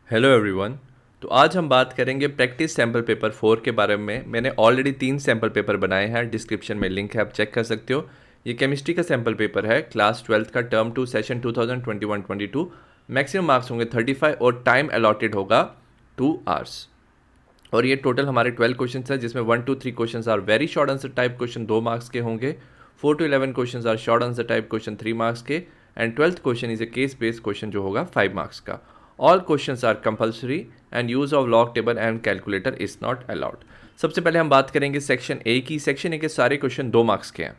Hello everyone. तो आज हम बात करेंगे प्रैक्टिस सैम्पल पेपर 4 के बारे में। मैंने ऑलरेडी 3 सैम्पल पेपर बनाए हैं, डिस्क्रिप्शन में लिंक है, आप चेक कर सकते हो। ये केमिस्ट्री का सैम्पल पेपर है, क्लास 12th का, टर्म 2 सेशन 2021-22। मैक्सिमम मार्क्स होंगे 35 और टाइम अलॉटेड होगा 2 आवर्स। और ये टोटल हमारे 12 क्वेश्चन है, जिसमें 1 to 3 question are very short answer type question 2 marks के होंगे। 4 to 11 question are short answer type question 3 marks के। And 12th question is a case based question जो होगा 5 मार्क्स का। All questions are compulsory and use of log table and calculator is not allowed. सबसे पहले हम बात करेंगे section A की। सेक्शन ए के सारे क्वेश्चन 2 मार्क्स के हैं।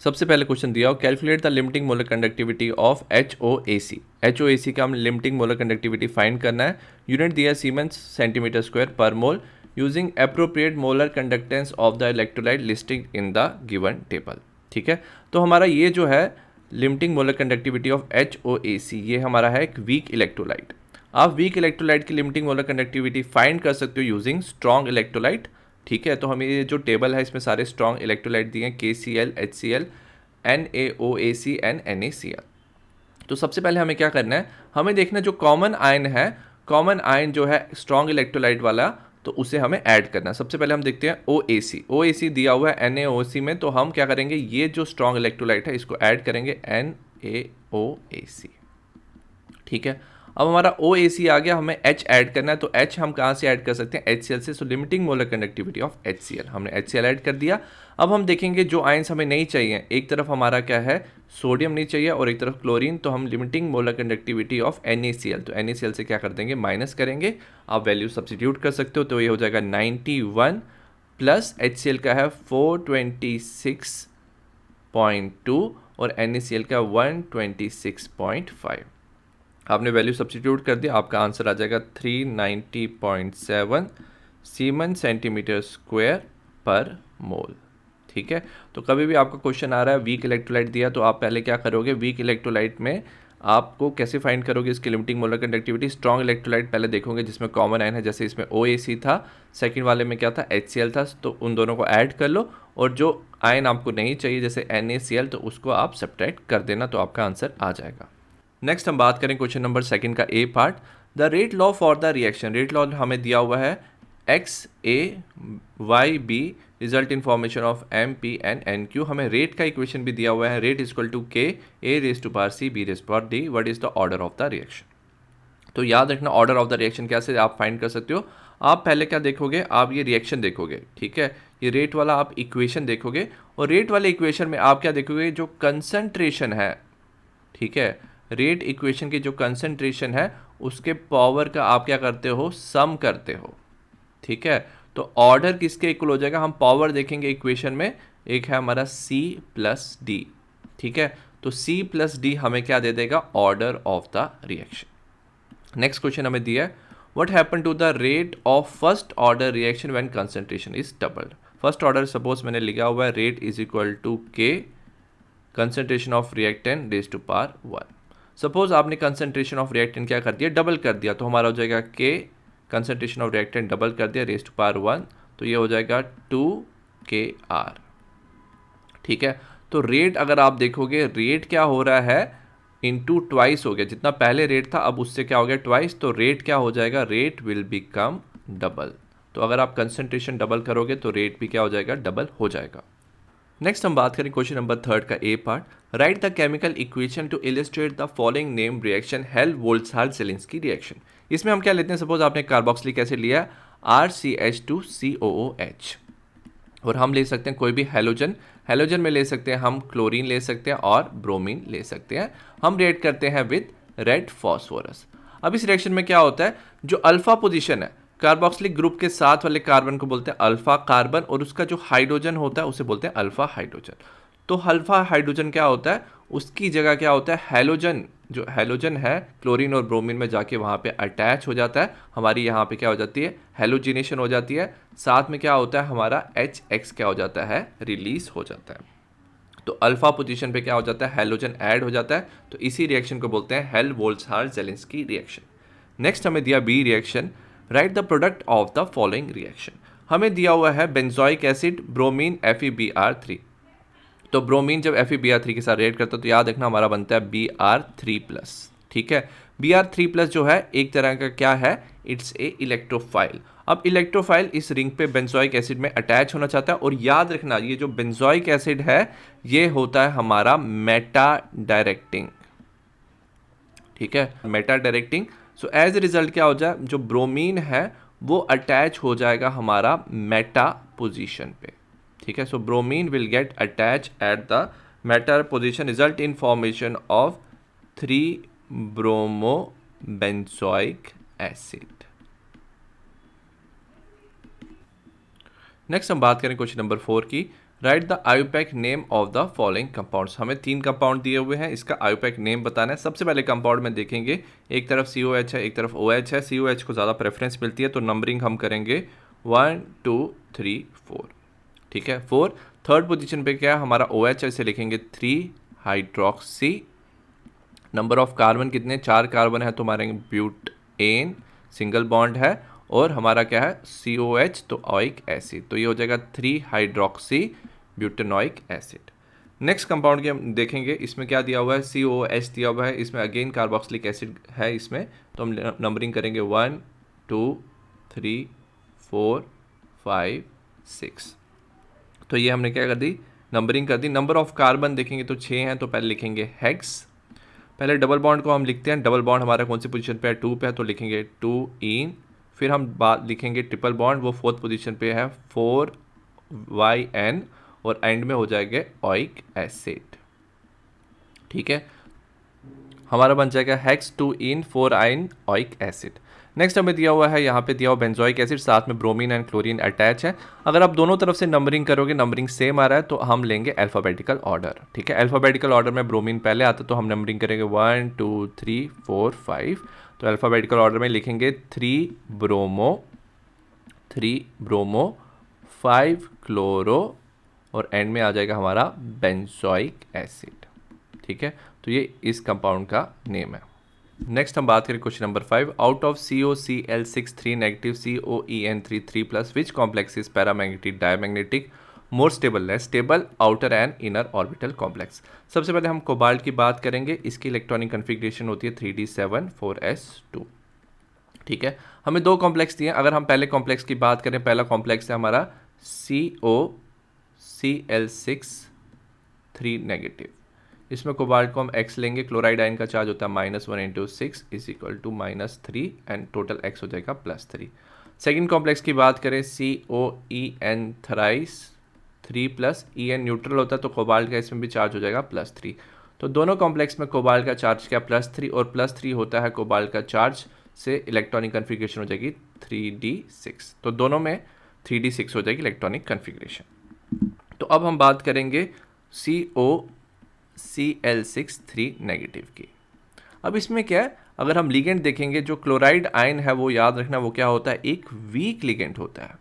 सबसे पहले क्वेश्चन दिया हो, calculate the limiting molar conductivity of HOAC। HOAC का हम लिमिटिंग मोलर कंडक्टिविटी फाइंड करना है। यूनिट दिया siemens centimetre square per mole using appropriate molar conductance of the electrolyte listing in the given table. ठीक है, तो हमारा ये जो है limiting molar conductivity of HOAC, ये हमारा है एक वीक इलेक्ट्रोलाइट। आप वीक इलेक्ट्रोलाइट की लिमिटिंग मोलर कंडक्टिविटी फाइंड कर सकते हो यूजिंग स्ट्रॉन्ग इलेक्ट्रोलाइट। ठीक है, तो हमें ये जो टेबल है इसमें सारे स्ट्रॉन्ग इलेक्ट्रोलाइट दिए हैं, KCl, HCl, NaOAC and NaCl। तो सबसे पहले हमें क्या करना है, हमें देखना जो कॉमन आयन है, कॉमन आयन जो है स्ट्रॉन्ग इलेक्ट्रोलाइट वाला, तो उसे हमें ऐड करना है। सबसे पहले हम देखते हैं OAC। OAC दिया हुआ है NaOC में, तो हम क्या करेंगे, ये जो स्ट्रॉन्ग इलेक्ट्रोलाइट है इसको ऐड करेंगे NaOAC। ठीक है, अब हमारा OAC आ गया, हमें H ऐड करना है। तो H हम कहाँ से ऐड कर सकते हैं, HCl से। So limiting molar conductivity of HCl, हमने HCl ऐड कर दिया। अब हम देखेंगे जो आयंस हमें नहीं चाहिए, एक तरफ हमारा क्या है, सोडियम नहीं चाहिए और एक तरफ क्लोरीन, तो हम limiting molar conductivity of NaCl, तो NaCl से क्या कर देंगे, माइनस करेंगे। आप वैल्यू सब्सटीट्यूट कर सकते हो, तो ये हो जाएगा 91 प्लस HCl का है 426.2 और NaCl का 126.5। आपने वैल्यू सब्सटीट्यूट कर दिया, आपका आंसर आ जाएगा 390.7 semen centimetre square per mole. ठीक है, तो कभी भी आपका क्वेश्चन आ रहा है वीक इलेक्ट्रोलाइट दिया, तो आप पहले क्या करोगे, वीक इलेक्ट्रोलाइट में आपको कैसे फाइंड करोगे इसकी limiting molar conductivity. Strong electrolyte पहले देखोगे जिसमें कॉमन आयन है, जैसे इसमें OAC था, सेकंड वाले में क्या था, HCl था, तो उन दोनों को ऐड कर लो और जो आयन आपको नहीं चाहिए जैसे NaCl, तो उसको आप सब्ट्रैक्ट कर देना, तो आपका आंसर आ जाएगा। नेक्स्ट हम बात करें क्वेश्चन नंबर सेकंड का A part. The rate law for the reaction. Rate law हमें दिया हुआ है XaYB result in formation of MPNNQ। हमें रेट का इक्वेशन भी दिया हुआ है, rate is equal to K A⁻C B⁻D। What is the order of the reaction. तो याद रखना ऑर्डर ऑफ द रिएक्शन कैसे आप फाइंड कर सकते हो। आप पहले क्या देखोगे, आप ये रिएक्शन देखोगे, ठीक है, ये रेट वाला आप इक्वेशन देखोगे और रेट वाले इक्वेशन में आप क्या देखोगे, जो कंसंट्रेशन है, ठीक है, रेट इक्वेशन की जो कंसंट्रेशन है उसके पावर का आप क्या करते हो, सम करते हो। ठीक है, तो ऑर्डर किसके इक्वल हो जाएगा, हम पावर देखेंगे इक्वेशन में, एक है हमारा C+D। ठीक है, तो C+D हमें क्या दे देगा, order of the reaction. Next question हमें दिया है, what happen to the rate of first order reaction when concentration is doubled. First order suppose मैंने लिखा हुआ है rate is equal to K concentration of reactant raise to power 1। Suppose आपने concentration of reactant क्या कर दिया, double कर दिया, तो हमारा हो जाएगा K concentration of reactant double कर दिया रेज टू पावर 1, तो ये हो जाएगा 2KR। ठीक है, तो रेट अगर आप देखोगे, रेट क्या हो रहा है, इनटू ट्वाइस हो गया, जितना पहले रेट था अब उससे क्या हो गया, ट्वाइस, तो रेट क्या हो जाएगा, रेट विल बिकम डबल। तो अगर आप कंसंट्रेशन डबल करोगे तो रेट भी क्या हो जाएगा, डबल हो जाएगा। नेक्स्ट हम बात करें क्वेश्चन नंबर थर्ड का A part. Write the chemical equation to illustrate the following name reaction Helmholtz Zelinsky reaction. इसमें हम क्या लेते हैं, सपोज आपने कार्बोक्सिलिक एसिड लिया RCH2COOH और हम ले सकते हैं कोई भी हैलोजन, हैलोजन में ले सकते हैं हम क्लोरीन ले सकते हैं और ब्रोमीन ले सकते हैं। हम रिएक्ट करते हैं विद रेड फॉस्फोरस। अब इस रिएक्शन में क्या होता है, जो अल्फा पोजीशन है कार्बोक्सिलिक ग्रुप के साथ वाले कार्बन को बोलते हैं अल्फा कार्बन और उसका जो हाइड्रोजन होता है उसे बोलते हैं अल्फा हाइड्रोजन। तो अल्फा हाइड्रोजन क्या होता है, उसकी जगह क्या होता है, हैलोजन, जो हैलोजन है क्लोरीन और ब्रोमीन में जाके वहाँ पे अटैच हो जाता है, हमारी यहाँ पे क्या हो जाती है, हैलोजिनेशन हो जाती है, साथ में क्या होता है हमारा HX क्या हो जाता है, रिलीज हो जाता है। तो अल्फा पोजीशन पे क्या हो जाता है, हैलोजन ऐड हो जाता है, तो इसी रिएक्शन को बोलते हैं हेल्महोल्ट्ज-ज़ेलिंस्की रिएक्शन। नेक्स्ट हमें दिया B reaction, write the product of the following reaction. हमें दिया हुआ है बेंजोइक एसिड ब्रोमीन FeBr3। तो ब्रोमीन जब FeBr3 के साथ रिएक्ट करता है तो याद रखना हमारा बनता है Br3+। ठीक है। Br3+ जो है एक तरह का क्या है, इट्स ए इलेक्ट्रोफाइल। अब इलेक्ट्रोफाइल इस रिंग पे बेंजोइक एसिड में अटैच होना चाहता है, और याद रखना ये जो बेंजोइक एसिड है ये होता है हमारा मेटा डायरेक्टिंग, ठीक है, meta directing. So as a result क्या हो जाए, जो ब्रोमीन है वो अटैच हो जाएगा हमारा मेटा पोजीशन पे, ठीक है। So bromine will get attach at the meta position, result in formation of 3 bromo benzoic acid. Next हम बात करें क्वेश्चन नंबर 4 की। Write the IUPAC name of the following compounds. हमें 3 कंपाउंड दिए हुए हैं, इसका आयुपैक नेम बताना है। सबसे पहले कंपाउंड में देखेंगे, एक तरफ COH है, एक तरफ OH है। COH को ज़्यादा प्रेफरेंस मिलती है, तो नंबरिंग हम करेंगे 1 2 3 4, ठीक है। 4 थर्ड पोजीशन पे क्या है हमारा OH है, इसे लिखेंगे 3 हाइड्रोक्सी। नंबर ऑफ कार्बन कितने, 4 कार्बन है, तो हमारे ब्यूटेन सिंगल बॉन्ड है, और हमारा क्या है COH, तो ओइक एसिड, तो ये हो जाएगा 3 hydroxy butanoic acid. Next compound के हम देखेंगे, इसमें क्या दिया हुआ है, COH दिया हुआ है, इसमें अगेन कार्बोक्सिलिक एसिड है इसमें, तो हम नंबरिंग करेंगे 1 2 3 4 5 6। तो ये हमने क्या कर दी, नंबरिंग कर दी। नंबर ऑफ कार्बन देखेंगे तो 6 हैं, तो पहले लिखेंगे हेक्स। पहले डबल बॉन्ड को हम लिखते हैं, डबल बॉन्ड हमारा कौन सी पोजीशन पे है, 2 पे है, तो लिखेंगे 2 इन। फिर हम बात लिखेंगे ट्रिपल बॉन्ड, वो 4th पोजीशन पे है, 4YN, और एंड में हो जाएगा ओइक एसिड, ठीक है। हमारा बन जाएगा हेक्स 2 इन 4 आइन ओइक एसिड। नेक्स्ट हमें दिया हुआ है, यहाँ पे दिया हुआ बेंजोइक एसिड, साथ में ब्रोमीन एंड क्लोरीन अटैच है। अगर आप दोनों तरफ से नंबरिंग करोगे, नंबरिंग सेम आ रहा है, तो हम लेंगे अल्फ़ाबेटिकल ऑर्डर, ठीक है। अल्फ़ाबेटिकल ऑर्डर में ब्रोमीन पहले आता है, तो हम नंबरिंग करेंगे 1 2 3 4 5। तो अल्फ़ाबेटिकल ऑर्डर में लिखेंगे 3 ब्रोमो 5 क्लोरो, और एंड में आ जाएगा हमारा बेंजोइक एसिड, ठीक है। तो ये इस कंपाउंड का नेम है। नेक्स्ट हम बात करें question number 5। Out of COCl6 3 negative COEN3 3+, which complex is paramagnetic diamagnetic more stable, less stable, outer and inner orbital complex. सबसे पहले हम कोबाल्ट की बात करेंगे, इसकी इलेक्ट्रॉनिक कन्फिग्रेशन होती है 3d7 4s2, ठीक है। हमें 2 कॉम्प्लेक्स दिए हैं। अगर हम पहले कॉम्प्लेक्स की बात करें, पहला कॉम्प्लेक्स है हमारा COCl6 3 नेगेटिव, इसमें कोबाल्ट को हम X लेंगे, क्लोराइड आयन का चार्ज होता है -1 × 6 is equal to -3, and total X हो जाएगा +3। सेकेंड कॉम्प्लेक्स की बात करें, COEN थ्राइस 3+, EN न्यूट्रल होता है, तो कोबाल्ट का इसमें भी चार्ज हो जाएगा +3। तो दोनों कॉम्प्लेक्स में कोबाल्ट का चार्ज क्या +3, और +3 होता है कोबाल्ट का चार्ज, से इलेक्ट्रॉनिक कन्फिग्रेशन हो जाएगी 3d6। तो दोनों में 3d6 हो जाएगी इलेक्ट्रॉनिक कन्फिग्रेशन। तो अब हम बात करेंगे COCl6 3 नेगेटिव की। अब इसमें क्या है, अगर हम लिगेंड देखेंगे, जो क्लोराइड आयन है वो याद रखना वो क्या होता है, एक वीक लिगेंड होता है।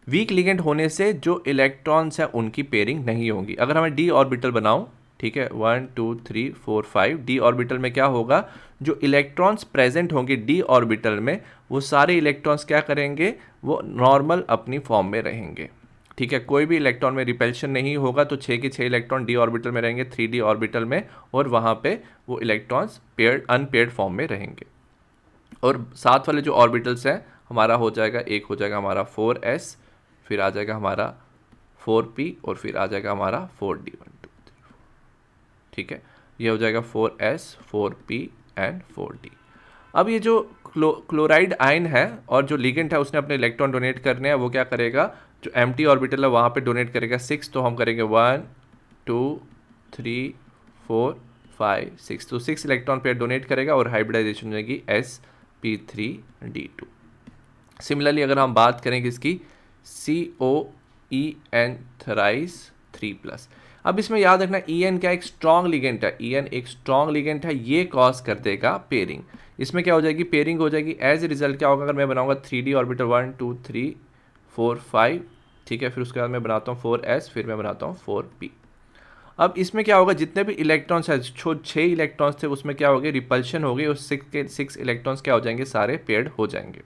वीक लिगेंड होने से जो इलेक्ट्रॉन्स है उनकी पेयरिंग नहीं होगी। अगर हमें d ऑर्बिटल बनाऊं, ठीक है, 1 2 3 4 5, d ऑर्बिटल में क्या होगा, जो इलेक्ट्रॉन्स प्रेजेंट होंगे d ऑर्बिटल में, वो सारे इलेक्ट्रॉन्स क्या करेंगे, वो नॉर्मल अपनी फॉर्म में रहेंगे, ठीक है। कोई भी इलेक्ट्रॉन में रिपल्शन नहीं होगा, तो 6 के 6 इलेक्ट्रॉन d ऑर्बिटल में रहेंगे, 3d ऑर्बिटल में, और वहाँ पे वो इलेक्ट्रॉन्स पेयर्ड अनपेयर्ड फॉर्म में रहेंगे। और साथ वाले जो ऑर्बिटल्स हैं हमारा हो जाएगा, एक हो जाएगा हमारा 4s, फिर आ जाएगा हमारा 4p, और फिर आ जाएगा हमारा 4d 1 2 3 4, ठीक है। ये हो जाएगा 4s 4p एंड 4d। अब ये जो क्लोराइड आयन है और जो लिगेंड है उसने अपने इलेक्ट्रॉन डोनेट करने हैं, वो क्या करेगा, जो एम्प्टी ऑर्बिटल है वहाँ पे डोनेट करेगा 6, तो हम करेंगे 1 2 3 4 5 6, तो 6 इलेक्ट्रॉन पेयर डोनेट करेगा, और हाइब्रिडाइजेशन हो जाएगी sp3d2। सिमिलरली अगर हम बात करेंगे इसकी COEN थ्राइस 3+, अब इसमें याद रखना EN क्या एक स्ट्रॉन्ग लिगेंट है, EN एक स्ट्रॉन्ग लिगेंट है, ये कॉज कर देगा पेयरिंग। इसमें क्या हो जाएगी, पेयरिंग हो जाएगी। एज ए रिजल्ट क्या होगा, अगर मैं बनाऊंगा 3d ऑर्बिटल 1 2 3 4 5, ठीक है, फिर उसके बाद मैं बनाता हूँ 4s, फिर मैं बनाता हूँ 4p। अब इसमें क्या होगा, जितने भी इलेक्ट्रॉन्स है, 6 इलेक्ट्रॉन्स थे, उसमें क्या हो गए, रिपल्शन हो गई, और 6 के 6 इलेक्ट्रॉन्स क्या हो जाएंगे, सारे पेयर्ड हो जाएंगे।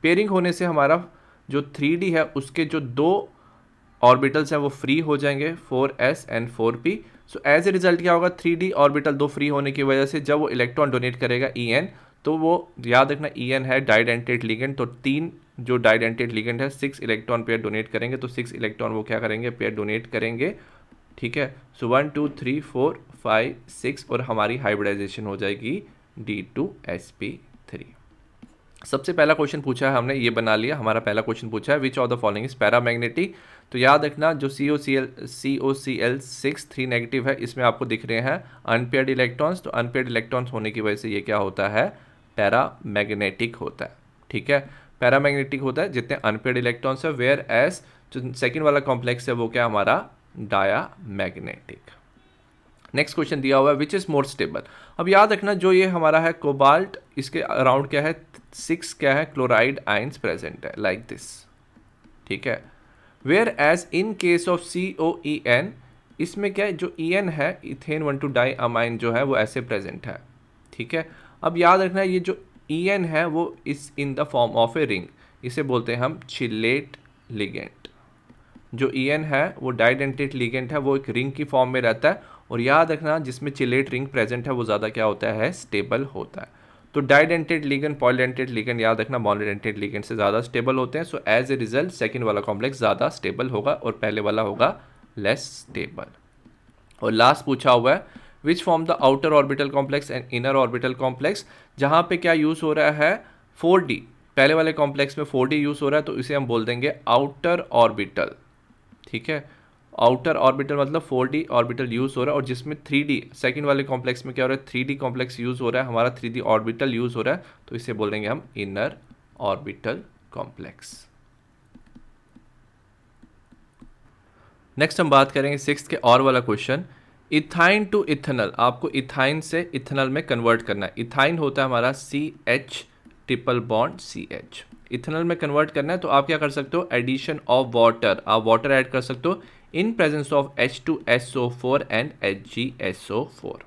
पेयरिंग होने से हमारा जो 3d है उसके जो 2 ऑर्बिटल्स हैं वो फ्री हो जाएंगे, 4s and 4p। So as a result क्या होगा, 3d ऑर्बिटल दो फ्री होने की वजह से जब वो इलेक्ट्रॉन डोनेट करेगा En, तो वो याद रखना En है डाइडेंटेट लिगेंड, तो 3 जो डाइडेंटेट लिगेंड है 6 इलेक्ट्रॉन पेयर डोनेट करेंगे, तो 6 इलेक्ट्रॉन वो क्या करेंगे, पेयर डोनेट करेंगे। ठीक है, सो 1 2 3 4 5 6 और हमारी हाइब्रिडाइजेशन हो जाएगी D2sp3। सबसे पहला क्वेश्चन पूछा है हमने, ये बना लिया, हमारा पहला क्वेश्चन पूछा है विच of the following is paramagnetic. तो याद रखना जो COCl6 3 नेगेटिव है, इसमें आपको दिख रहे हैं अनपेयर्ड इलेक्ट्रॉन्स, तो अनपेयर्ड इलेक्ट्रॉन्स होने की वजह से ये क्या होता है, पैरामैग्नेटिक होता है। ठीक है, पैरामैग्नेटिक होता है जितने अनपेयर्ड इलेक्ट्रॉन्स है, वेयर एज जो सेकेंड वाला कॉम्प्लेक्स है वो क्या हमारा डायामैग्नेटिक। नेक्स्ट क्वेश्चन दिया हुआ है विच इज मोर स्टेबल। अब याद रखना जो ये हमारा है कोबाल्ट, इसके अराउंड क्या है 6 क्या है क्लोराइड आयंस प्रेजेंट है लाइक दिस। ठीक है, whereas in case of COEN, इसमें क्या है जो EN है इथेन 1,2 डाई अमाइन जो है वो ऐसे प्रेजेंट है। ठीक है, अब याद रखना ये जो EN है वो इस in the form of a ring, इसे बोलते हैं हम चिलेट लिगेंड। जो EN है वो डाइडेंटेट लिगेंड है, वो एक रिंग की फॉर्म में रहता है, और याद रखना जिसमें चिलेट रिंग प्रेजेंट है वो ज़्यादा क्या होता है, स्टेबल होता है। तो डाइडेंटेट लिगेंड पॉलीडेंटेट लिगेंड याद रखना मॉनोडेंटेट लिगेंड से ज़्यादा स्टेबल होते हैं। So as a result second वाला कॉम्प्लेक्स ज़्यादा स्टेबल होगा और पहले वाला होगा लेस स्टेबल। और लास्ट पूछा हुआ है which form the outer orbital complex and inner orbital complex, जहाँ पे क्या यूज़ हो रहा है 4D, पहले वाले कॉम्प्लेक्स में 4D यूज़ हो रहा है, तो इसे हम बोल देंगे आउटर ऑर्बिटल। ठीक है, आउटर ऑर्बिटल मतलब 4D ऑर्बिटल यूज़ हो रहा है, और जिसमें 3D सेकंड वाले कॉम्प्लेक्स में क्या हो रहा है 3D कॉम्प्लेक्स यूज़ हो रहा है, हमारा 3D ऑर्बिटल यूज़ हो रहा है, तो इसे बोल देंगे हम इनर ऑर्बिटल कॉम्प्लेक्स। नेक्स्ट हम बात करेंगे सिक्स्थ के और वाला क्वेश्चन, इथाइन टू इथेनॉल, आपको इथाइन से इथेनॉल में कन्वर्ट करना है। इथाइन होता है हमारा CH triple bond CH, ethanol में कन्वर्ट करना है, तो आप क्या कर सकते हो, एडिशन ऑफ वाटर, आप वाटर ऐड कर सकते हो in presence of H2SO4 and HgSO4।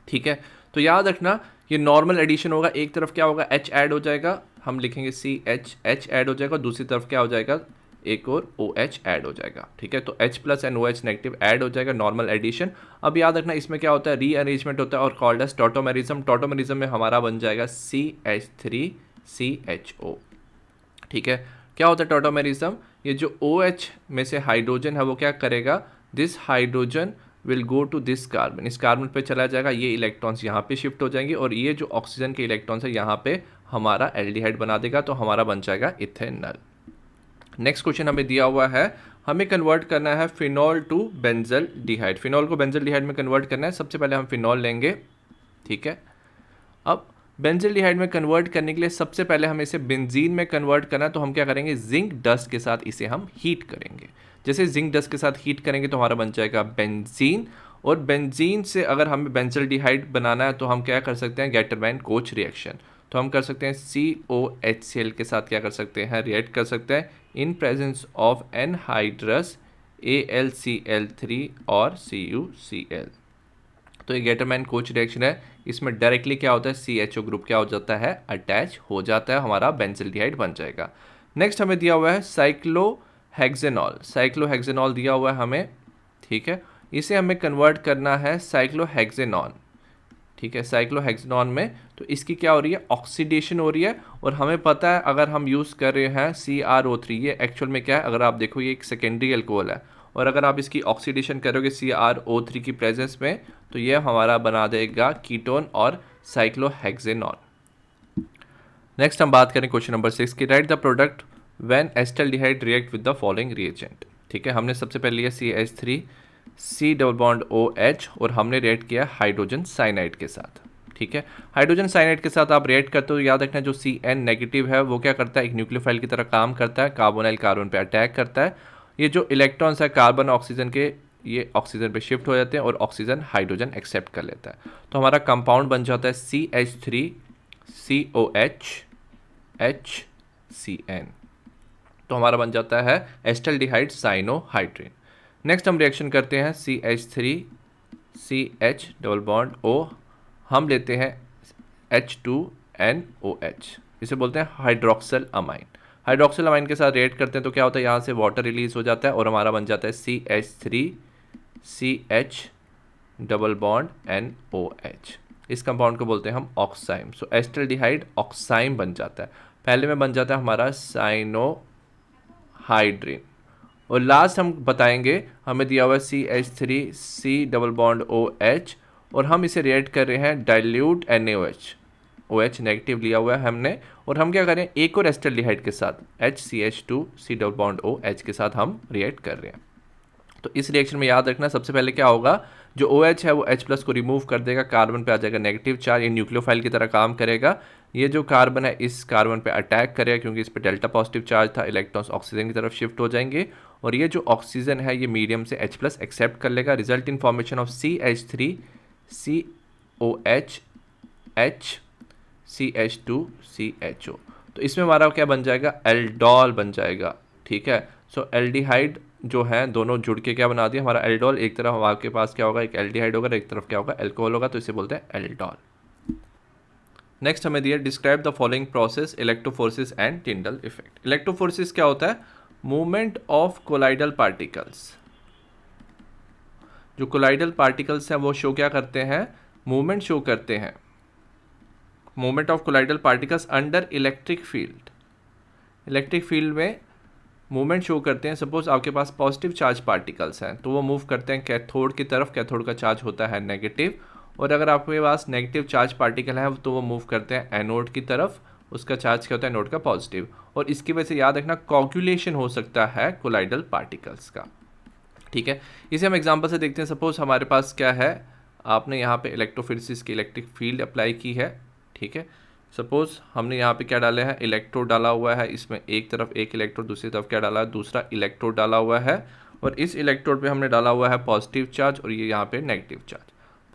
ठीक है, तो याद रखना ये नॉर्मल एडिशन होगा, एक तरफ क्या होगा H ऐड हो जाएगा, हम लिखेंगे CH, H ऐड हो जाएगा, दूसरी तरफ क्या हो जाएगा एक और OH ऐड हो जाएगा। ठीक है, तो H plus and OH negative add हो जाएगा, नॉर्मल एडिशन। अब याद रखना इसमें क्या होता है, रीअरेंजमेंट होता है और कॉल्ड एज टॉटोमेरिज्म। टॉटोमेरिज्म में हमारा बन जाएगा CH3CHO। ठीक है, क्या होता है टॉटोमेरिज्म, ये जो OH में से हाइड्रोजन है वो क्या करेगा, this hydrogen will go to this carbon, इस कार्बन पे चला जाएगा, ये इलेक्ट्रॉन्स यहाँ पे शिफ्ट हो जाएंगे, और ये जो ऑक्सीजन के इलेक्ट्रॉन्स है यहाँ पे हमारा एल्डिहाइड बना देगा, तो हमारा बन जाएगा इथेनॉल। नेक्स्ट क्वेश्चन हमें दिया हुआ है, हमें कन्वर्ट करना है फिनॉल टू बेंजल डिहाइड, फिनॉल को बेंजल डिहाइड में कन्वर्ट करना है। सबसे पहले हम फिनॉल लेंगे। ठीक है, अब बेंजल डिहाइड में कन्वर्ट करने के लिए सबसे पहले हमें इसे बेंजीन में कन्वर्ट करना है, तो हम क्या करेंगे, जिंक डस्ट के साथ इसे हम हीट करेंगे। जैसे जिंक डस्ट के साथ हीट करेंगे तो हमारा बन जाएगा बेंजीन, और बेंजीन से अगर हमें बेंजल डिहाइड बनाना है तो हम क्या कर सकते हैं, गेटरमैन कोच रिएक्शन, तो हम कर सकते हैं COHCl के साथ क्या कर सकते हैं, रिएक्ट कर सकते हैं in presence of anhydrous AlCl3 और CuCl। तो ये गेटरमैन कोच रिएक्शन है, इसमें डायरेक्टली क्या होता है CHO ग्रुप क्या हो जाता है, अटैच हो जाता है, हमारा बेंजिल्डिहाइड बन जाएगा। नेक्स्ट हमें दिया हुआ है साइक्लोहेक्सेनॉल, साइक्लोहेक्सेनॉल दिया हुआ है हमें। ठीक है, इसे हमें कन्वर्ट करना है साइक्लोहेक्सेनॉन। ठीक है, साइक्लोहेक्सेनॉन में तो इसकी क्या हो रही है, ऑक्सीडेशन हो रही है, और हमें पता है अगर हम यूज़ कर रहे हैं CrO3, ये एक्चुअल में क्या है, अगर आप देखो ये एक सेकेंडरी अल्कोहल है, और अगर आप इसकी ऑक्सीडेशन करोगे CrO3 की प्रेजेंस में तो ये हमारा बना देगा कीटोन और साइक्लोहेक्सेनॉन। नेक्स्ट हम बात करें क्वेश्चन नंबर 6 की, write the product when acetaldehyde react with the following reagent. ठीक है, हमने सबसे पहले लिया CH3 C double bond OH, और हमने रिएक्ट किया हाइड्रोजन साइनाइड के साथ। ठीक है, हाइड्रोजन साइनाइड के साथ आप रिएक्ट करते हो, याद रखना जो CN नेगेटिव है वो क्या करता है, एक न्यूक्लियोफाइल की तरह काम करता है, कार्बोनाइल कार्बन पे अटैक करता है, ये जो इलेक्ट्रॉन्स है कार्बन ऑक्सीजन के ये ऑक्सीजन पे शिफ्ट हो जाते हैं और ऑक्सीजन हाइड्रोजन एक्सेप्ट कर लेता है, तो हमारा कंपाउंड बन जाता है CH3COH HCN, तो हमारा बन जाता है एस्टल्डिहाइड साइनोहाइड्रिन। नेक्स्ट हम रिएक्शन करते हैं CH3 CH double bond O, हम लेते हैं H2NOH, इसे बोलते हैं हाइड्रोक्सिल अमाइन। हाइड्रोक्सिल अमाइन के साथ रिएक्ट करते हैं तो क्या होता है, यहाँ से वाटर रिलीज हो जाता है और हमारा बन जाता है CH3 CH double bond NOH। इस कंपाउंड को बोलते हैं हम ऑक्साइम। सो एस्टल्डिहाइड ऑक्साइम बन जाता है। पहले में बन जाता है हमारा साइनोहाइड्रिन। और लास्ट हम बताएंगे, हमें दिया हुआ है CH3C डबल बॉन्ड OH, और हम इसे रिएक्ट कर रहे हैं डाइल्यूट NaOH। OH नेगेटिव लिया हुआ है हमने, और हम क्या करें, एक और एस्टल्डिहाइड के साथ HCH2C डबल बॉन्ड OH के साथ हम रिएक्ट कर रहे हैं। तो इस रिएक्शन में याद रखना, सबसे पहले क्या होगा, जो OH है वो H+ को रिमूव कर देगा, कार्बन पे आ जाएगा नेगेटिव चार्ज, ये न्यूक्लियोफाइल की तरह काम करेगा। ये जो कार्बन है इस कार्बन पे अटैक करेगा क्योंकि इस पे डेल्टा पॉजिटिव चार्ज था, इलेक्ट्रॉन्स ऑक्सीजन की तरफ शिफ्ट हो जाएंगे, और ये जो ऑक्सीजन है ये मीडियम से H+ एक्सेप्ट कर लेगा, result in formation of CH3COH HCH2CHO। तो इसमें हमारा क्या बन जाएगा, एल्डोल बन जाएगा। ठीक है, सो एल्डिहाइड जो है दोनों जुड़ के क्या बना दिया हमारा एल्डोल। एक तरफ आपके पास क्या होगा, एक एल्डिहाइड होगा, एक तरफ क्या होगा, एल्कोहल होगा, तो इसे बोलते हैं एल्डोल। नेक्स्ट हमें दिया, describe the following process, electrophoresis and Tyndall effect. Electrophoresis क्या होता है, मूवमेंट ऑफ कोलाइडल पार्टिकल्स। जो कोलाइडल पार्टिकल्स हैं वो शो क्या करते हैं, मूवमेंट शो करते हैं। Movement of colloidal particles under electric field. Electric field में मूवमेंट शो करते हैं। सपोज आपके पास पॉजिटिव चार्ज पार्टिकल्स हैं तो वो मूव करते हैं कैथोड की तरफ, कैथोड का चार्ज होता है नेगेटिव, और अगर आपके पास नेगेटिव चार्ज पार्टिकल है तो वो मूव करते हैं एनोड की तरफ, उसका चार्ज क्या होता है, एनोड का पॉजिटिव। और इसकी वजह से याद रखना कोगुलेशन हो सकता है कोलाइडल पार्टिकल्स का। ठीक है, इसे हम एग्जांपल से देखते हैं। सपोज हमारे पास क्या है, आपने यहाँ पे इलेक्ट्रोफोर्सिस की इलेक्ट्रिक फील्ड अप्लाई की है। ठीक है, सपोज हमने यहाँ पे क्या डाले हैं, इलेक्ट्रोड डाला हुआ है, इसमें एक तरफ एक इलेक्ट्रोड, दूसरी तरफ क्या डाला है, दूसरा इलेक्ट्रोड डाला हुआ है, और इस इलेक्ट्रोड पे हमने डाला हुआ है पॉजिटिव चार्ज, और ये यहाँ पे नेगेटिव चार्ज।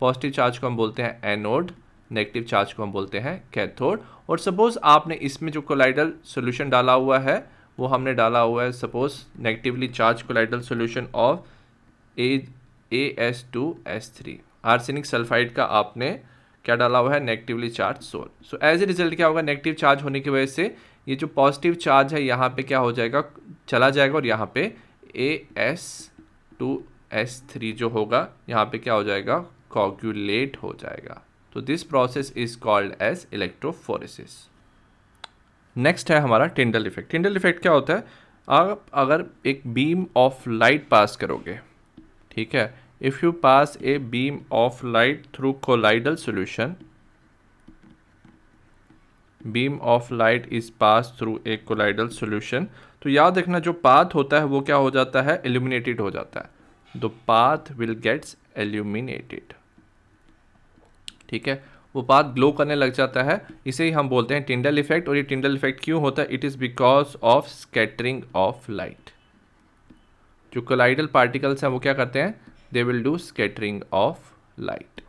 पॉजिटिव चार्ज को हम बोलते हैं एनोड, नेगेटिव चार्ज को हम बोलते हैं कैथोड। और सपोज आपने इसमें जो कोलाइडल सोल्यूशन डाला हुआ है वो हमने डाला हुआ है, suppose negatively charge colloidal solution of AS2S3, arsenic sulphide का आपने क्या डाला हुआ है, negatively charge sol. So as a result क्या होगा, नेगेटिव चार्ज होने की वजह से ये जो पॉजिटिव चार्ज है यहाँ पे क्या हो जाएगा, चला जाएगा, और यहाँ पे AS2S3 जो होगा यहाँ पे क्या हो जाएगा, कोगुलेट हो जाएगा। तो this process is called as electrophoresis. Next है हमारा टिंडल इफेक्ट। टिंडल इफेक्ट क्या होता है, आप अगर एक बीम ऑफ लाइट पास करोगे, ठीक है, if you pass a beam of light through colloidal solution, beam of light is passed through a colloidal solution, तो याद रखना जो पाथ होता है वो क्या हो जाता है, illuminated हो जाता है। The path will gets illuminated। ठीक है, वो पाथ ग्लो करने लग जाता है, इसे ही हम बोलते हैं टिंडल इफेक्ट। और ये टिंडल इफेक्ट क्यों होता है, it is because of scattering of light. जो कोलाइडल पार्टिकल्स हैं वो क्या करते हैं, they will do scattering of light.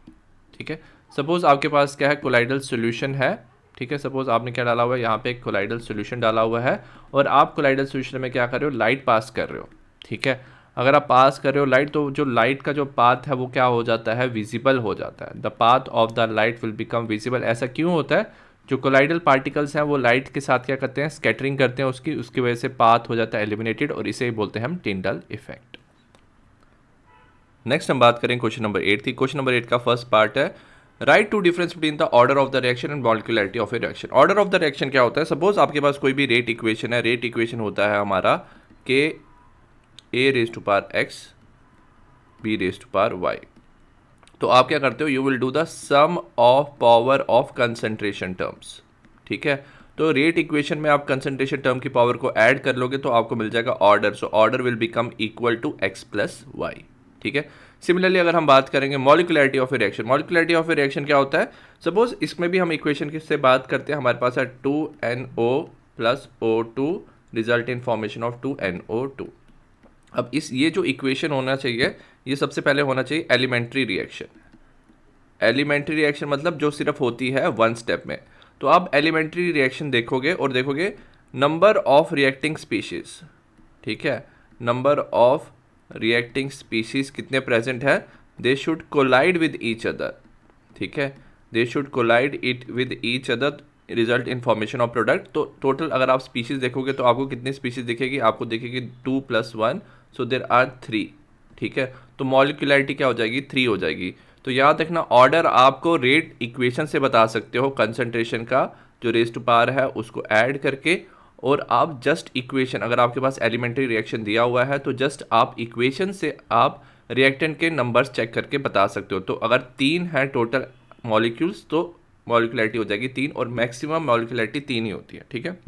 ठीक है, सपोज आपके पास क्या है, कोलाइडल सोल्यूशन है। ठीक है, सपोज आपने क्या डाला हुआ है, यहाँ पे एक कोलाइडल सोल्यूशन डाला हुआ है, और आप कोलाइडल सोल्यूशन में क्या कर रहे हो, लाइट पास कर रहे हो। ठीक है, अगर आप पास कर रहे हो लाइट, तो जो लाइट का जो पाथ है वो क्या हो जाता है, विजिबल हो जाता है। The path of the light will become visible. ऐसा क्यों होता है, जो कोलाइडल पार्टिकल्स हैं वो लाइट के साथ क्या करते हैं, स्कैटरिंग करते हैं उसकी वजह से पाथ हो जाता है एलिमिनेटेड, और इसे ही बोलते हैं हम टिंडल इफेक्ट। नेक्स्ट हम बात करें क्वेश्चन नंबर 8 थी। क्वेश्चन नंबर 8 का फर्स्ट पार्ट है, write to difference between the order of the reaction and molecularity of a reaction. Order of the reaction क्या होता है, सपोज आपके पास कोई भी रेट इक्वेशन है। रेट इक्वेशन होता है हमारा के A⁴x B⁴y। तो आप क्या करते हो, you will do the sum of power of concentration terms. ठीक है, तो रेट इक्वेशन में आप कंसंट्रेशन टर्म की पावर को ऐड कर लोगे तो आपको मिल जाएगा order. So order will become equal to x + y। ठीक है, सिमिलरली अगर हम बात करेंगे molecularity of a reaction. Molecularity of a reaction क्या होता है, सपोज इसमें भी हम इक्वेशन से बात करते हैं। हमारे पास है 2NO + O2 result in formation of 2NO2। अब ये जो इक्वेशन होना चाहिए, ये सबसे पहले होना चाहिए एलिमेंट्री रिएक्शन। एलिमेंट्री रिएक्शन मतलब जो सिर्फ होती है वन स्टेप में। तो आप एलिमेंट्री रिएक्शन देखोगे और देखोगे नंबर ऑफ रिएक्टिंग स्पीशीज। ठीक है, नंबर ऑफ रिएक्टिंग स्पीशीज कितने प्रेजेंट है, they should collide with each other. ठीक है, they should collide it with each other, result in formation of product. तो टोटल अगर आप स्पीशीज देखोगे तो आपको कितनी स्पीशीज दिखेगी, आपको दिखेगी 2 + 1, सो देयर आर 3। ठीक है, तो मॉलिक्यूलरिटी क्या हो जाएगी, 3 हो जाएगी। तो याद रखना ऑर्डर आपको रेट इक्वेशन से बता सकते हो, कंसंट्रेशन का जो रेज टू पावर है उसको ऐड करके, और आप जस्ट इक्वेशन, अगर आपके पास एलिमेंट्री रिएक्शन दिया हुआ है तो जस्ट आप इक्वेशन से आप रिएक्टेंट के नंबर्स चेक करके बता सकते हो। तो अगर 3 है टोटल मॉलिक्यूल्स तो मॉलिक्यूलरिटी हो जाएगी 3, और मैक्सिमम मॉलिक्यूलरिटी 3 ही होती है, ठीक है।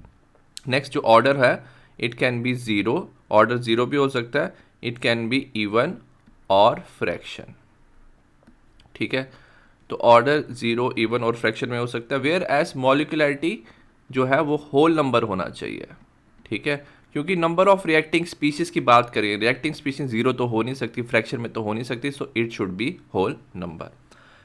नेक्स्ट जो ऑर्डर है, it can be zero, order zero भी हो सकता है, इट कैन बी इवन और फ्रैक्शन, ठीक है। तो ऑर्डर ज़ीरो, इवन और फ्रैक्शन में हो सकता है, वेयर एज मॉलिक्यूलरिटी जो है वो होल नंबर होना चाहिए, ठीक है, क्योंकि नंबर ऑफ रिएक्टिंग स्पीशीज की बात करें, रिएक्टिंग स्पीशीज जीरो तो हो नहीं सकती, फ्रैक्शन में तो हो नहीं सकती, so it should be whole number.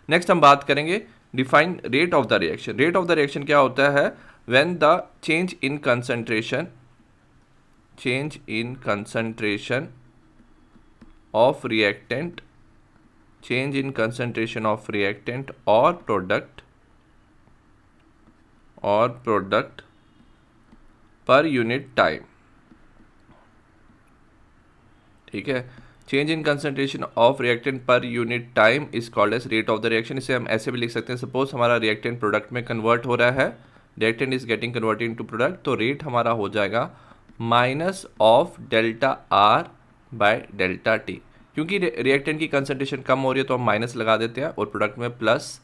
Next हम बात करेंगे define rate of the reaction. Rate of the reaction क्या होता है, when the change in concentration of reactant change in concentration of reactant or product per unit time, ठीक है। Change in concentration of reactant per unit time is called as rate of the reaction. इसे हम ऐसे भी लिख सकते हैं, suppose हमारा रिएक्टेंट प्रोडक्ट में कन्वर्ट हो रहा है, reactant is getting converted into product, तो रेट हमारा हो जाएगा minus of delta R by delta T. क्योंकि रिएक्टेंट की कंसंट्रेशन कम हो रही है तो हम माइनस लगा देते हैं, और प्रोडक्ट में plus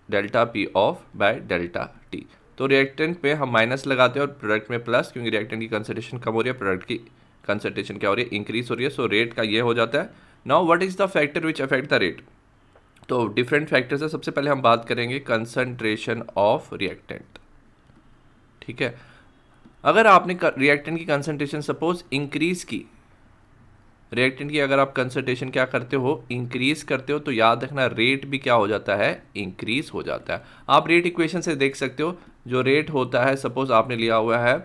delta P of by delta T. तो रिएक्टेंट पे हम माइनस लगाते हैं और प्रोडक्ट में प्लस, क्योंकि रिएक्टेंट की कंसंट्रेशन कम हो रही है, प्रोडक्ट की कंसंट्रेशन क्या हो रही है, इंक्रीज हो रही है, सो रेट का ये हो जाता है। Now what is the factor which affect the rate. तो डिफरेंट फैक्टर्स है, सबसे पहले हम बात करेंगे कंसंट्रेशन ऑफ रिएक्टेंट, ठीक है। अगर आपने रिएक्टेंट की कंसंट्रेशन सपोज इंक्रीज की, रिएक्टेंट की अगर आप कंसंट्रेशन क्या करते हो, इंक्रीज करते हो, तो याद रखना रेट भी क्या हो जाता है, इंक्रीज हो जाता है। आप रेट इक्वेशन से देख सकते हो, जो रेट होता है सपोज आपने लिया हुआ है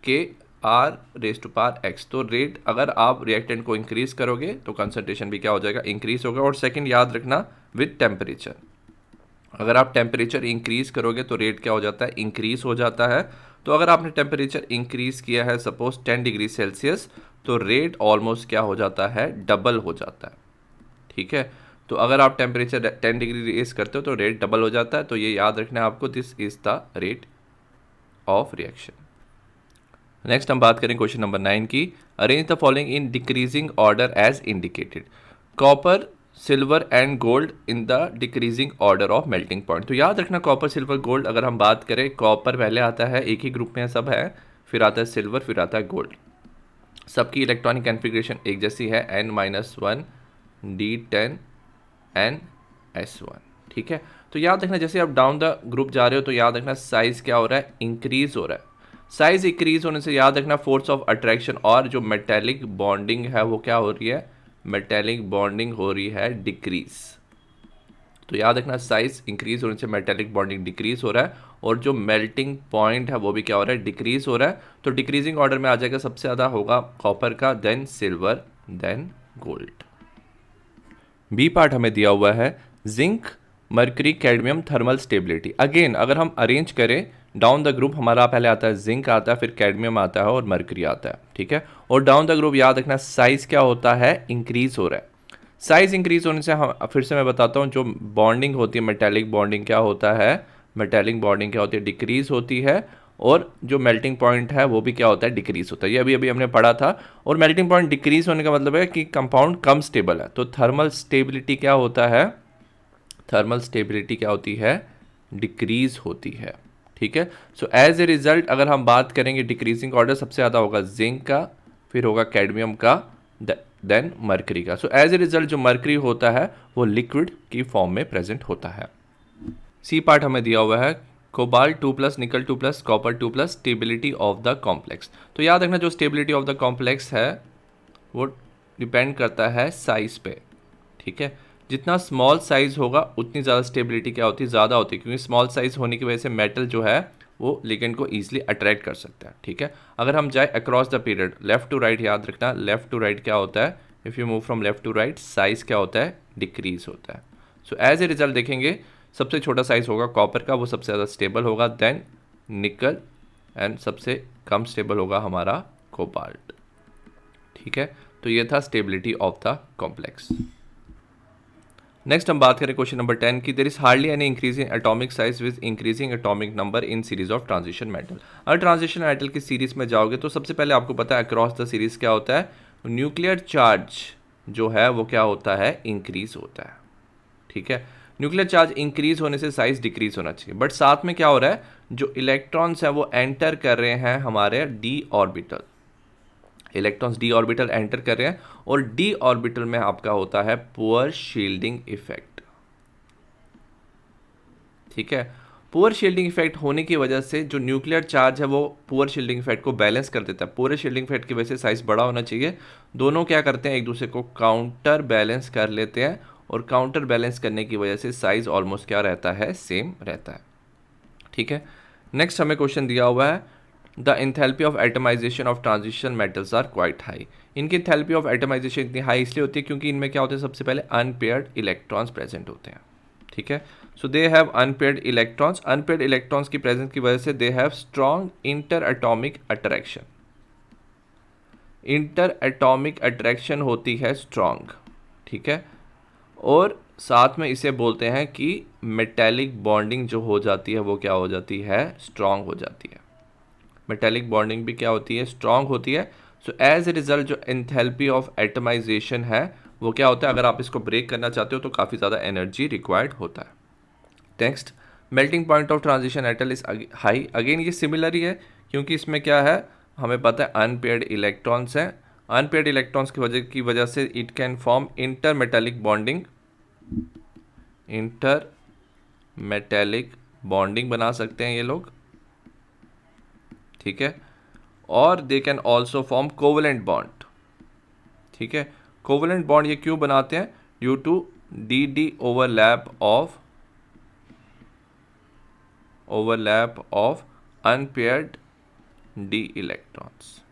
K R raise to power X, तो रेट अगर आप रिएक्टेंट को इंक्रीज करोगे तो कंसंट्रेशन भी क्या हो जाएगा, इंक्रीज होगा। और सेकंड याद रखना विद टेम्परेचर, अगर आप टेम्परेचर इंक्रीज करोगे तो रेट क्या हो जाता है, इंक्रीज हो जाता है। तो अगर आपने टेम्परेचर इंक्रीज किया है सपोज 10 डिग्री सेल्सियस, तो रेट ऑलमोस्ट क्या हो जाता है, डबल हो जाता है, ठीक है। तो अगर आप टेम्परेचर 10 डिग्री रेज करते हो तो रेट डबल हो जाता है। तो ये याद रखना है आपको, this is the rate of reaction. Next हम बात करें क्वेश्चन नंबर 9 की, arrange the following in decreasing order as indicated. Copper, silver and gold in the decreasing order of melting point. तो याद रखना कॉपर, सिल्वर, गोल्ड, अगर हम बात करें कॉपर पहले आता है, एक ही ग्रुप में सब है, फिर आता है सिल्वर, फिर आता है गोल्ड। सबकी इलेक्ट्रॉनिक कॉन्फ़िगरेशन एक जैसी है, n-1 d10 n-s1, ठीक है। तो याद रखना जैसे आप डाउन द ग्रुप जा रहे हो तो याद रखना साइज क्या हो रहा है, इंक्रीज हो रहा है। साइज इंक्रीज होने से याद रखना फोर्स ऑफ अट्रैक्शन और जो मेटेलिक बॉन्डिंग है वो क्या हो रही है, मेटेलिक बॉन्डिंग हो रही है डिक्रीज। तो याद रखना साइज इंक्रीज होने से मेटेलिक बॉन्डिंग डिक्रीज हो रहा है, और जो मेल्टिंग पॉइंट है वो भी क्या हो रहा है, डिक्रीज हो रहा है। तो डिक्रीजिंग ऑर्डर में आ जाएगा, सबसे ज़्यादा होगा कॉपर का, then silver, then gold. B part हमें दिया हुआ है zinc, mercury, cadmium, thermal stability. Again अगर हम अरेंज करें डाउन द ग्रुप, हमारा पहले आता है जिंक आता है, फिर कैडमियम आता है और मर्करी आता है, ठीक है। और डाउन द ग्रुप याद रखना साइज क्या होता है, इंक्रीज हो रहा है। साइज इंक्रीज होने से हम फिर से मैं बताता हूँ, जो बॉन्डिंग होती है मेटेलिक बॉन्डिंग क्या होता है, मेटेलिक बॉन्डिंग क्या होती है, डिक्रीज होती है, और जो मेल्टिंग पॉइंट है वो भी क्या होता है, डिक्रीज होता है। ये अभी अभी हमने पढ़ा था। और मेल्टिंग पॉइंट डिक्रीज होने का मतलब है कि कंपाउंड कम स्टेबल है। तो थर्मल स्टेबिलिटी क्या होता है, थर्मल स्टेबिलिटी क्या होती है, डिक्रीज होती है, ठीक है। सो एज ए रिजल्ट अगर हम बात करेंगे डिक्रीजिंग ऑर्डर, सबसे ज़्यादा होगा जिंक का, फिर होगा कैडमियम का, देन मर्करी का। सो एज ए रिजल्ट जो मर्करी होता है वो लिक्विड की फॉर्म में प्रेजेंट होता है। सी पार्ट हमें दिया हुआ है कोबाल्ट 2+, निकल 2+, copper 2+, stability of the complex. तो याद रखना जो स्टेबिलिटी ऑफ द कॉम्प्लेक्स है वो डिपेंड करता है साइज पे, ठीक है। जितना स्मॉल साइज होगा उतनी ज़्यादा स्टेबिलिटी क्या होती है, ज़्यादा होती है, क्योंकि स्मॉल साइज होने की वजह से मेटल जो है वो लिगेंड को ईजिली अट्रैक्ट कर सकता है, ठीक है। अगर हम जाए across the period, left to right, याद रखना लेफ्ट टू राइट क्या होता है, if you move from left to right size क्या होता है, डिक्रीज होता है। सो एज ए रिजल्ट देखेंगे सबसे छोटा साइज होगा कॉपर का, वो सबसे ज़्यादा स्टेबल होगा, देन निकल, एंड सबसे कम स्टेबल होगा हमारा कोबाल्ट, ठीक है। तो ये था stability of the complex. Next हम बात करें क्वेश्चन नंबर 10 की, there is hardly any increase in atomic size with increasing atomic number in series of transition metal. अगर ट्रांजिशन मेटल की सीरीज में जाओगे तो सबसे पहले आपको पता है अक्रॉस द सीरीज क्या होता है, न्यूक्लियर चार्ज जो है वो क्या होता है, इंक्रीज होता है। ठीक है, न्यूक्लियर चार्ज इंक्रीज होने से साइज डिक्रीज होना चाहिए, बट साथ में क्या हो रहा है, जो इलेक्ट्रॉन्स हैं वो एंटर कर रहे हैं हमारे D orbital, electrons D orbital enter कर रहे हैं, और डी ऑर्बिटल में आपका होता है पुअर शील्डिंग इफेक्ट। ठीक है, पुअर शील्डिंग इफेक्ट होने की वजह से जो न्यूक्लियर चार्ज है वो पुअर शील्डिंग इफेक्ट को बैलेंस कर देता है। पुअर शील्डिंग इफेक्ट की वजह से साइज बड़ा होना चाहिए, दोनों क्या करते हैं, एक दूसरे को काउंटर बैलेंस कर लेते हैं, और काउंटर बैलेंस करने की वजह से साइज ऑलमोस्ट क्या रहता है, सेम रहता है। ठीक है, नेक्स्ट हमें क्वेश्चन दिया हुआ है, the enthalpy of atomisation of transition metals are quite high. इनकी इंथैल्पी ऑफ एटमाइजेशन इतनी हाई इसलिए होती है क्योंकि इनमें क्या होते हैं, सबसे पहले अनपेयर्ड इलेक्ट्रॉन्स प्रेजेंट होते हैं। ठीक है, so they have unpaired electrons, unpaired electrons की प्रेजेंस की वजह से they have strong inter atomic attraction, inter atomic attraction होती है स्ट्रॉन्ग। ठीक है, और साथ में इसे बोलते हैं कि मेटेलिक बॉन्डिंग जो हो जाती है वो क्या हो जाती है, स्ट्रॉन्ग हो जाती है। मेटेलिक बॉन्डिंग भी क्या होती है, स्ट्रॉन्ग होती है। सो एज ए रिजल्ट जो एंथैल्पी ऑफ एटमाइजेशन है वो क्या होता है, अगर आप इसको ब्रेक करना चाहते हो तो काफ़ी ज़्यादा एनर्जी रिक्वायर्ड होता है। Next, melting point of transition metal is high. Again ये सिमिलर ही है क्योंकि इसमें क्या है, हमें पता है अनपेयर्ड इलेक्ट्रॉन्स हैं, अनपेयर्ड इलेक्ट्रॉन्स की वजह से it can form intermetallic bonding, intermetallic bonding बना सकते हैं ये लोग। ठीक है, और they can also form covalent bond. ठीक है, कोवलेंट बॉन्ड ये क्यों बनाते हैं, due to the overlap of unpaired D electrons.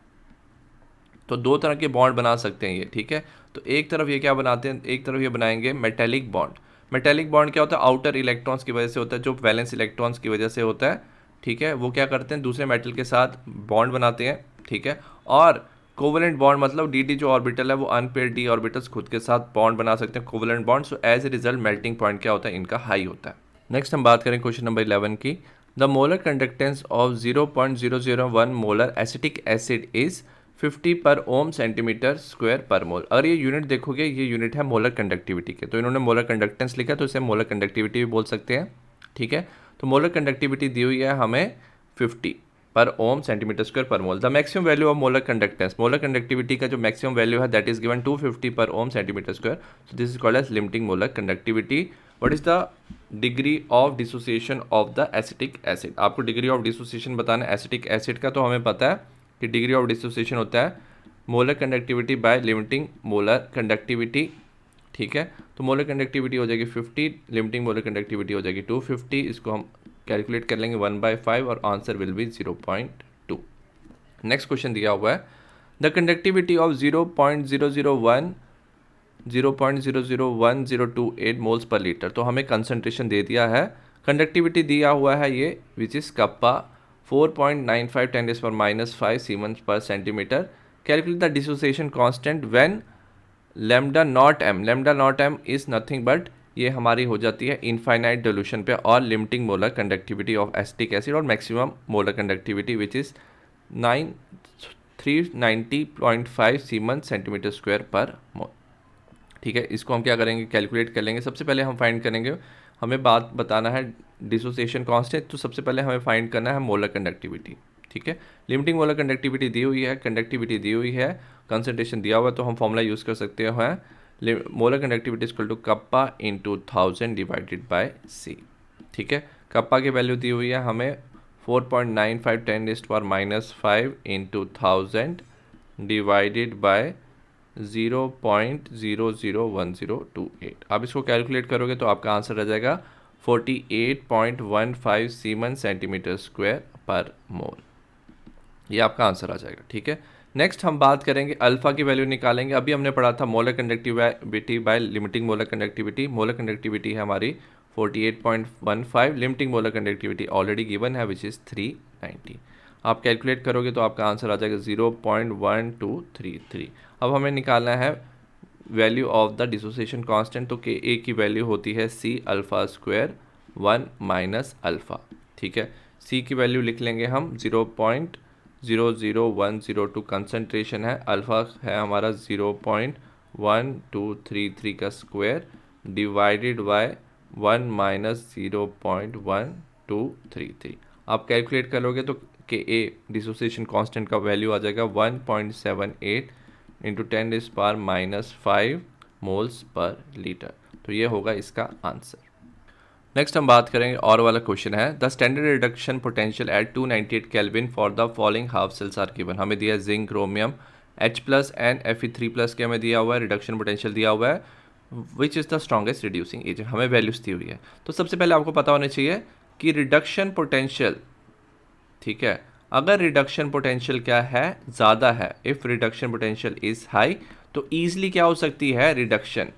तो दो तरह के बॉन्ड बना सकते हैं ये। ठीक है, तो एक तरफ ये क्या बनाते हैं, एक तरफ ये बनाएंगे मेटेलिक बॉन्ड। मेटेलिक बॉन्ड क्या होता है, आउटर इलेक्ट्रॉन्स की वजह से होता है, जो वैलेंस इलेक्ट्रॉन्स की वजह से होता है। ठीक है, वो क्या करते हैं, दूसरे मेटल के साथ बॉन्ड बनाते हैं। ठीक है, और कोवलेंट बॉन्ड मतलब डी जो ऑर्बिटल है वो अनपेयर्ड डी ऑर्बिटल्स खुद के साथ बॉन्ड बना सकते हैं, covalent bond. So as a result melting point क्या होता है, इनका हाई होता है। नेक्स्ट हम बात करें क्वेश्चन नंबर 11 की, the molar conductance of 0.001 molar acetic acid is 50 पर ओम सेंटीमीटर स्क्वायर पर मोल। अगर ये यूनिट देखोगे, ये यूनिट है मोलर कंडक्टिविटी के, तो इन्होंने मोलर कंडक्टेंस लिखा तो इसे मोलर कंडक्टिविटी भी बोल सकते हैं। ठीक है, तो मोलर कंडक्टिविटी दी हुई है हमें 50 पर ohm centimetre square per mole. The maximum value of molar conductance, molar conductivity का जो मैक्सिमम वैल्यू है that is given 250 per ohm centimetre square. So this is called as limiting molar conductivity. What is the degree of dissociation of the acetic acid. आपको degree of dissociation बताना है acetic acid का, तो हमें पता है कि डिग्री ऑफ डिसोसिएशन होता है molar conductivity by limiting molar conductivity. ठीक है, तो मोलर कंडक्टिविटी हो जाएगी 50, लिमिटिंग मोलर कंडक्टिविटी हो जाएगी 250। इसको हम कैलकुलेट कर लेंगे 1/5 और answer will be 0.2। Next question दिया हुआ है, the conductivity of 0.00128 moles per litre. तो हमें कंसनट्रेशन दे दिया है, कंडक्टिविटी दिया हुआ है ये which is kappa 4.95 10⁻⁵ siemens per centimetre. Calculate the dissociation constant when lambda naught M is nothing but, ये हमारी हो जाती है इनफाइनाइट डिल्यूशन पे, और limiting molar conductivity of acetic acid, और maximum molar conductivity which is 390.5 siemens centimetre square per mole. ठीक है, इसको हम क्या करेंगे, कैलकुलेट कर लेंगे। सबसे पहले हम फाइंड करेंगे, हमें बात बताना है डिसोसिएशन कांस्टेंट, तो सबसे पहले हमें फाइंड करना है मोलर कंडक्टिविटी। ठीक है, लिमिटिंग मोलर कंडक्टिविटी दी हुई है, कंडक्टिविटी दी हुई है, कंसंट्रेशन दिया हुआ है, तो हम फॉर्मूला यूज़ कर सकते हैं molar conductivity equal to kappa into 1000 divided by C. ठीक है, कप्पा की वैल्यू दी हुई है हमें 4.95 10⁻⁵ इंटू 1000 डिवाइडेड बाय 0.001028। आप इसको कैलकुलेट करोगे तो आपका आंसर आ जाएगा 48.15 सीमेंस सेंटीमीटर स्क्वायर पर मोल। ये आपका आंसर आ जाएगा। ठीक है, नेक्स्ट हम बात करेंगे अल्फा की वैल्यू निकालेंगे। अभी हमने पढ़ा था molar conductivity by limiting molar conductivity. Molar conductivity है हमारी 48.15, limiting molar conductivity already given है विच इज़ 390। आप कैलकुलेट करोगे तो आपका आंसर आ जाएगा 0.1233। अब हमें निकालना है value of the dissociation constant, तो के ए की वैल्यू होती है C alpha square 1 minus alpha. ठीक है, सी की वैल्यू लिख लेंगे हम 0.00102 कंसंट्रेशन है, अल्फ़ा है हमारा 0.1233 का स्क्वायर डिवाइडेड बाय 1 माइनस 0.1233। आप कैलकुलेट करोगे तो के ए डिसोसिएशन कांस्टेंट का वैल्यू आ जाएगा 1.78 इंटू 10⁻⁻5 मोल्स पर लीटर। तो ये होगा इसका आंसर। नेक्स्ट हम बात करेंगे और वाला क्वेश्चन है, the standard reduction potential at 298 kelvin for the following half cells are given. हमें दिया है zinc, chromium, H plus and Fe3+ के हमें दिया हुआ है, रिडक्शन पोटेंशियल दिया हुआ है, which is the strongest reducing agent, हमें वैल्यूज दी हुई है। तो सबसे पहले आपको पता होना चाहिए कि रिडक्शन पोटेंशियल, ठीक है, अगर रिडक्शन पोटेंशियल क्या है, ज़्यादा है, if reduction potential is high, तो ईजिली क्या हो सकती है, रिडक्शन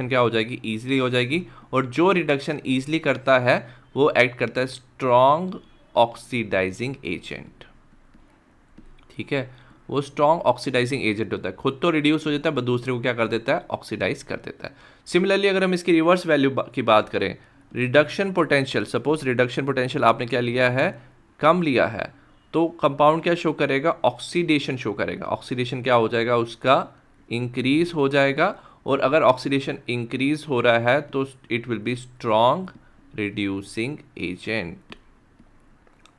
क्या हो जाएगी, ईजिली हो जाएगी। और जो रिडक्शन ईजिली करता है वो एक्ट करता है स्ट्रॉन्ग ऑक्सीडाइजिंग एजेंट। ठीक है, वो स्ट्रॉन्ग ऑक्सीडाइजिंग एजेंट होता है, खुद तो रिड्यूस हो जाता है बट दूसरे को क्या कर देता है, ऑक्सीडाइज कर देता है। सिमिलरली अगर हम इसकी रिवर्स वैल्यू की बात करें, reduction potential, suppose reduction potential आपने क्या लिया है, कम लिया है, तो कंपाउंड क्या शो करेगा, ऑक्सीडेशन शो करेगा। ऑक्सीडेशन क्या हो जाएगा, उसका इंक्रीज हो जाएगा। और अगर ऑक्सीडेशन इंक्रीज हो रहा है तो it will be strong reducing agent.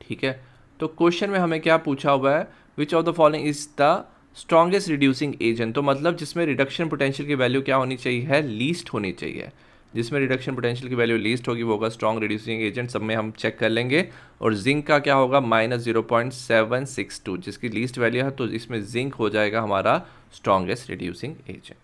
ठीक है, तो क्वेश्चन में हमें क्या पूछा हुआ है, विच of the following is the strongest reducing agent, तो मतलब जिसमें रिडक्शन पोटेंशियल की वैल्यू क्या होनी चाहिए है, लीस्ट होनी चाहिए। जिसमें रिडक्शन पोटेंशियल की वैल्यू लीस्ट होगी वो होगा स्ट्रॉन्ग रिड्यूसिंग एजेंट। सब में हम चेक कर लेंगे। और जिंक का क्या होगा, -0.762, जिसकी लीस्ट वैल्यू है, तो इसमें जिंक हो जाएगा हमारा strongest reducing agent.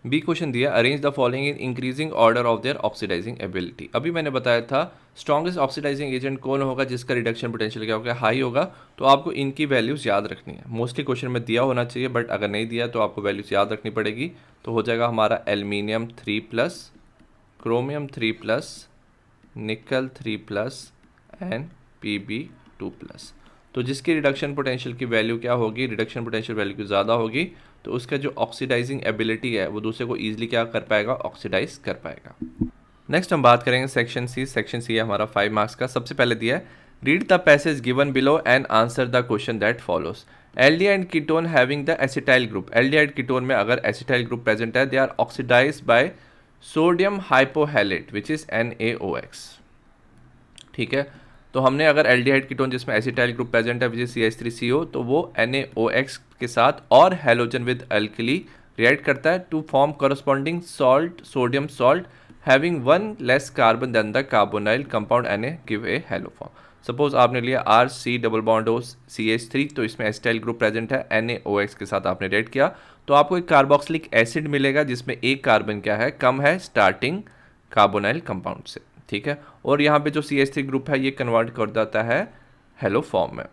B question दिया, arrange the following in increasing order of their oxidising ability. अभी मैंने बताया था स्ट्रॉन्गेस्ट ऑक्सीडाइजिंग एजेंट कौन होगा, जिसका रिडक्शन पोटेंशियल क्या होगा, हाई होगा। तो आपको इनकी वैल्यूज याद रखनी है। मोस्टली क्वेश्चन में दिया होना चाहिए, बट अगर नहीं दिया तो आपको वैल्यूज याद रखनी पड़ेगी। तो हो जाएगा हमारा एल्यूमिनियम 3+, क्रोमियम 3+, निकल 3+ एंड Pb2+। तो जिसकी रिडक्शन पोटेंशियल की वैल्यू क्या होगी, रिडक्शन पोटेंशियल वैल्यू की ज़्यादा होगी, तो उसका जो ऑक्सीडाइजिंग एबिलिटी है वो दूसरे को ईजिली क्या कर पाएगा, ऑक्सीडाइज कर पाएगा। नेक्स्ट हम बात करेंगे सेक्शन सी। सेक्शन सी है हमारा 5 मार्क्स का। सबसे पहले दिया है, read the passage given below and answer the question that follows. Aldehyde ketone having the acetyl group, aldehyde ketone में अगर एसिटाइल ग्रुप प्रेजेंट है, they are oxidised by sodium hypohalite which is NaOX। ठीक है, तो हमने अगर aldehyde ketone जिसमें acetyl group present है विच इज CH3CO, तो वो NaOX के साथ और हैलोजन विद अल्कली रिएक्ट करता है to form corresponding salt, sodium salt having 1 less carbon than the carbonyl compound Na give a haloform. Suppose आपने लिया RC+CH3, तो इसमें एसिटाइल ग्रुप प्रेजेंट है, NaOX के साथ आपने रिएक्ट किया, तो आपको एक कार्बोक्सिलिक एसिड मिलेगा जिसमें एक कार्बन क्या है, कम है स्टार्टिंग कार्बोनाइल कंपाउंड से। ठीक है, और यहाँ पे जो CH3 ग्रुप है ये कन्वर्ट कर देता है हेलो फॉर्म में।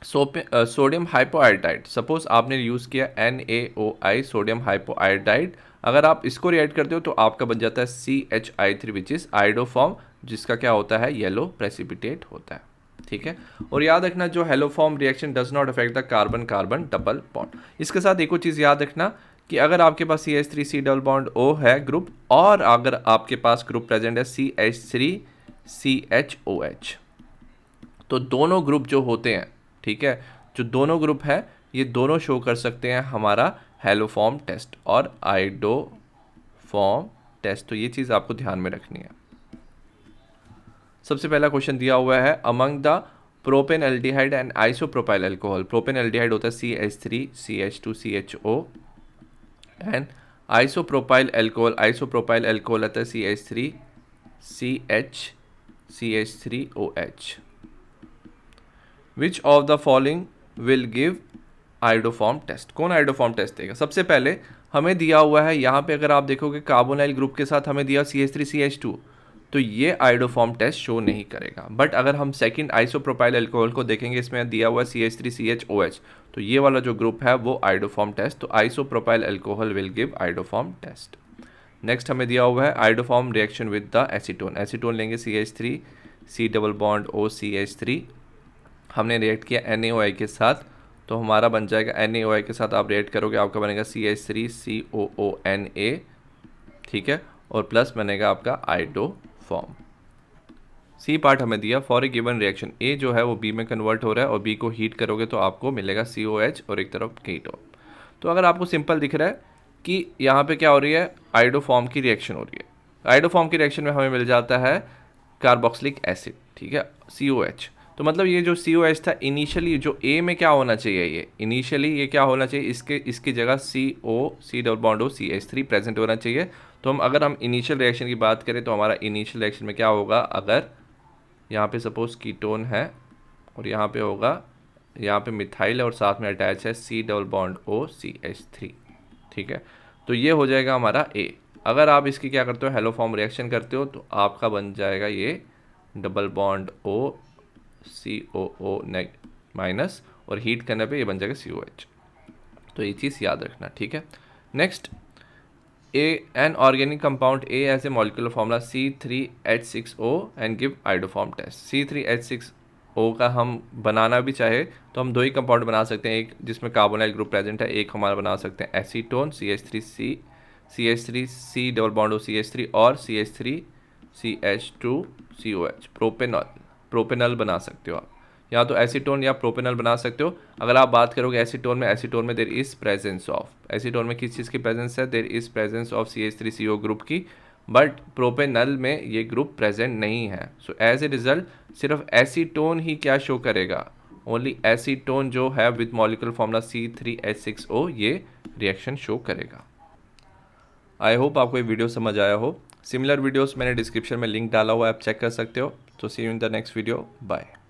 सोडियम हाइपोआयोडाइड, सपोज आपने यूज़ किया NaOI, सोडियम हाइपोआयोडाइड, अगर आप इसको रिएक्ट करते हो तो आपका बन जाता है CHI3 which is iodo form, जिसका क्या होता है, येलो प्रेसिपिटेट होता है। ठीक है, और याद रखना जो hello form reaction does not affect the carbon carbon double bond. इसके साथ एक और चीज़ याद रखना कि अगर आपके पास CH3C+O है ग्रुप, और अगर आपके पास ग्रुप प्रेजेंट है CH3CHOH, तो दोनों ग्रुप जो होते हैं, ठीक है, जो दोनों ग्रुप है ये दोनों शो कर सकते हैं हमारा हेलोफॉर्म टेस्ट और आइडोफॉर्म टेस्ट। तो ये चीज़ आपको ध्यान में रखनी है। सबसे पहला क्वेश्चन दिया हुआ है, among the propane aldehyde and isopropyl alcohol. Propane aldehyde होता है CH3CH2CHO एंड आइसोप्रोपाइल अल्कोहल होता है CH3CH3OH। Which of the following will give iodoform test, कौन आयोडोफॉर्म टेस्ट देगा। सबसे पहले हमें दिया हुआ है यहाँ पे, अगर आप देखोगे कार्बोनाइल ग्रुप के साथ हमें दिया CH3CH2, तो ये आयोडोफॉर्म टेस्ट शो नहीं करेगा। बट अगर हम सेकंड आइसोप्रोपाइल अल्कोहल को देखेंगे, इसमें दिया हुआ CH3CHOH, तो ये वाला जो ग्रुप है वो आयोडोफॉर्म टेस्ट, तो isopropyl alcohol will give iodoform test. Next हमें दिया हुआ है iodoform reaction with the acetone. Acetone लेंगे CH3, C double bond O CH3, हमने रिएक्ट किया NaOI के साथ, तो हमारा बन जाएगा NaOH के साथ आप रेट करोगे आपका बनेगा CH3COONA, ठीक है, और प्लस बनेगा आपका आइडोफॉर्म। सी पार्ट हमें दिया, फॉर ए गिवन रिएक्शन ए जो है वो बी में कन्वर्ट हो रहा है और बी को हीट करोगे तो आपको मिलेगा COH और एक तरफ कीटोन। तो अगर आपको सिंपल दिख रहा है कि यहाँ पे क्या हो रही है, आइडोफॉर्म की रिएक्शन हो रही है। आइडोफॉर्म की रिएक्शन में हमें मिल जाता है कार्बोक्सिलिक एसिड, ठीक है, COH। तो मतलब ये जो COH था इनिशियली जो ए में क्या होना चाहिए, ये इनिशियली ये क्या होना चाहिए, इसकी जगह C double bond O CH3 present होना चाहिए। तो अगर हम इनिशियल रिएक्शन की बात करें तो हमारा इनिशियल रिएक्शन में क्या होगा, अगर यहाँ पे सपोज कीटोन है और यहाँ पे होगा, यहाँ पे मिथाइल है और साथ में अटैच है C double bond O CH3, ठीक है, तो ये हो जाएगा हमारा A। अगर आप इसकी क्या करते हो, हेलो फॉर्म रिएक्शन करते हो तो आपका बन जाएगा ये double bond O COO minus और हीट करने पे ये बन जाएगा COH। तो ये चीज़ याद रखना, ठीक है। Next, an organic compound A has a molecular formula C3H6O and give iodoform test। C3H6O का हम बनाना भी चाहे तो हम दो ही कंपाउंड बना सकते हैं, एक जिसमें कार्बोनाइल ग्रुप प्रेजेंट है, एक हमारा बना सकते हैं acetone CH3C double bond O CH3 और CH3CH2COH प्रोपेनल बना सकते हो आप, या तो एसीटोन या प्रोपेनल बना सकते हो। अगर आप बात करोगे एसीटोन में there is presence of, acetone में किस चीज़ की प्रेजेंस है, there is presence of CH3CO group की, बट प्रोपेनल में ये ग्रुप प्रेजेंट नहीं है। सो एज ए रिजल्ट सिर्फ एसीटोन ही क्या शो करेगा, ओनली एसीटोन जो है विद मॉलिक्यूलर फॉर्मूला C3H6O ये रिएक्शन शो करेगा। आई होप आपको ये वीडियो समझ आया हो। सिमिलर वीडियोस मैंने डिस्क्रिप्शन में लिंक डाला हुआ है, आप चेक कर सकते हो। तो see you in the next video, bye.